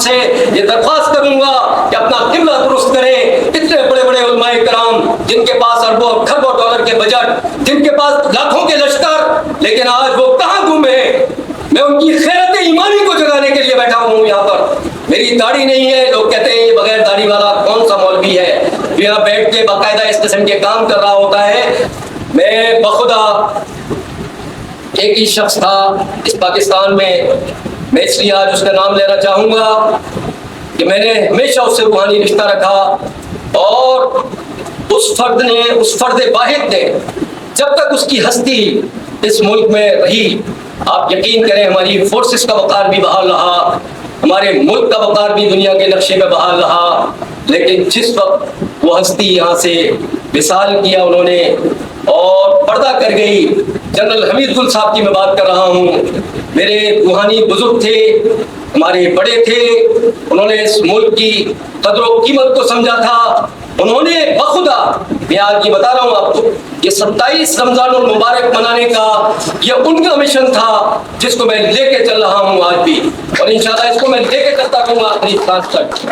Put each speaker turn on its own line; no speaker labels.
سے یہ درخواست کروں گا کہ اپنا قبلہ درست کریں. اتنے بڑے بڑے علماء کرام جن کے پاس اربوں اور کھربوں ڈالر کے بجٹ, جن کے پاس لاکھوں کے لشکر, لیکن آج وہ کہاں گم ہیں؟ میں ان کی خیرت ایمانی کو جگانے کے لیے بیٹھا ہوں یہاں پر. میری داڑھی نہیں ہے, لوگ کہتے ہیں یہ بغیر داڑھی والا کون سا مولوی ہے جو یہاں بیٹھ کے باقاعدہ اس قسم کے کام کر رہا ہوتا ہے. میں بخدا ایک ہی شخص تھا اس پاکستان میں اس لیے آج اس کا نام لینا چاہوں گا کہ میں نے ہمیشہ اس سے روحانی رشتہ رکھا, اور اس فرد واحد نے جب تک اس کی ہستی اس ملک میں رہی, آپ یقین کریں ہماری فورسز کا وقار بھی بحال رہا, ہمارے ملک کا وقار بھی دنیا کے نقشے میں بحال رہا. لیکن جس وقت وہ ہستی یہاں سے وصال کیا انہوں نے اور پردہ کر گئی, جنرل حمید گل صاحب کی میں بات کر رہا ہوں, میرے روحانی بزرگ تھے, ہمارے بڑے تھے, انہوں نے اس ملک کی قدر و قیمت کو سمجھا تھا. انہوں نے بخدا, میں آج یہ بتا رہا ہوں آپ کو, یہ 27 رمضان المبارک منانے کا یہ ان کا مشن تھا جس کو میں لے کے چل رہا ہوں آج بھی, اور انشاءاللہ اس کو میں لے کے چلتا رہوں گا آخری سانس تک.